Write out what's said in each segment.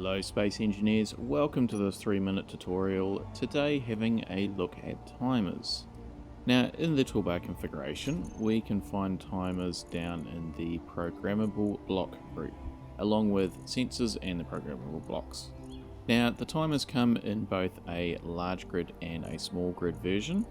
Hello Space Engineers, welcome to this 3-minute tutorial. Today having a look at timers. Now in the toolbar configuration we can find timers down in the programmable block group, along with sensors and the programmable blocks. Now the timers come in both a large grid and a small grid version.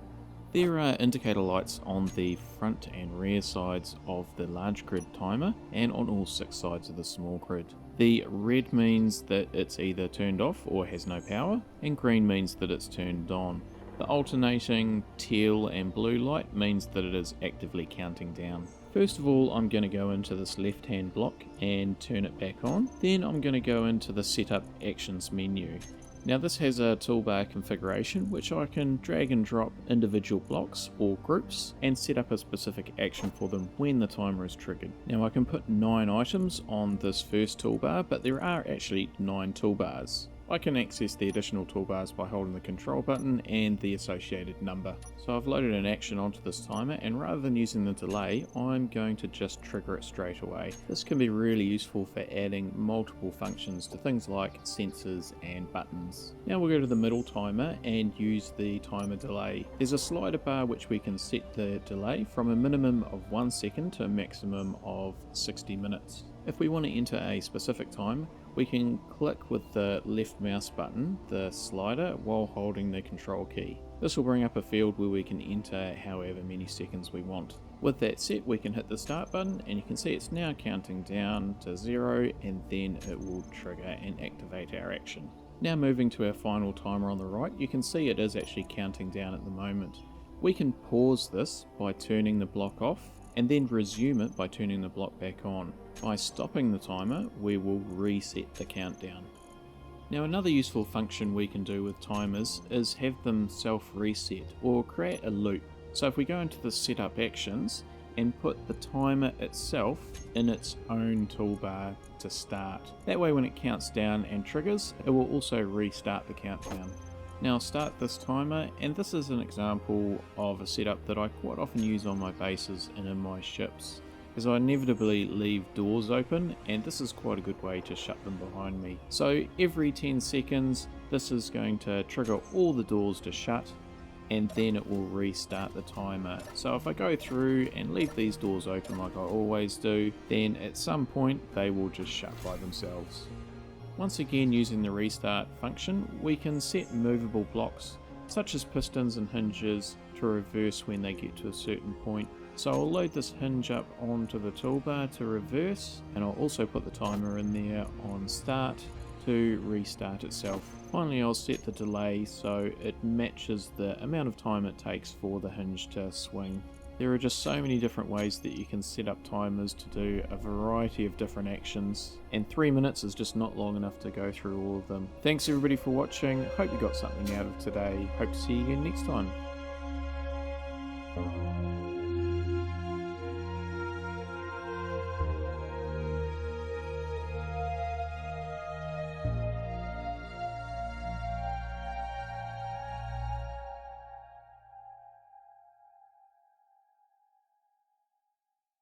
There are indicator lights on the front and rear sides of the large grid timer and on all 6 sides of the small grid. The red means that it's either turned off or has no power, and green means that it's turned on. The alternating teal and blue light means that it is actively counting down. First of all, I'm going to go into this left hand block and turn it back on. Then I'm going to go into the setup actions menu. Now this has a toolbar configuration which I can drag and drop individual blocks or groups and set up a specific action for them when the timer is triggered. Now I can put 9 items on this first toolbar, but there are actually 9 toolbars. I can access the additional toolbars by holding the control button and the associated number. So I've loaded an action onto this timer, and rather than using the delay, I'm going to just trigger it straight away. This can be really useful for adding multiple functions to things like sensors and buttons. Now we'll go to the middle timer and use the timer delay. There's a slider bar which we can set the delay from a minimum of 1 second to a maximum of 60 minutes. If we want to enter a specific time, we can click with the left mouse button, the slider, while holding the control key. This will bring up a field where we can enter however many seconds we want. With that set, we can hit the start button and you can see it's now counting down to 0, and then it will trigger and activate our action. Now moving to our final timer on the right, you can see it is actually counting down at the moment. We can pause this by turning the block off, and then resume it by turning the block back on. By stopping the timer, we will reset the countdown. Now another useful function we can do with timers is have them self-reset or create a loop. So if we go into the setup actions and put the timer itself in its own toolbar to start. That way when it counts down and triggers, it will also restart the countdown. Now I'll start this timer, and this is an example of a setup that I quite often use on my bases and in my ships, as I inevitably leave doors open, and this is quite a good way to shut them behind me. So every 10 seconds this is going to trigger all the doors to shut, and then it will restart the timer. So if I go through and leave these doors open like I always do, then at some point they will just shut by themselves. Once again, using the restart function, we can set movable blocks such as pistons and hinges to reverse when they get to a certain point. So I'll load this hinge up onto the toolbar to reverse, and I'll also put the timer in there on start to restart itself. Finally, I'll set the delay so it matches the amount of time it takes for the hinge to swing. There are just so many different ways that you can set up timers to do a variety of different actions, and 3 minutes is just not long enough to go through all of them. Thanks everybody for watching, hope you got something out of today, hope to see you again next time.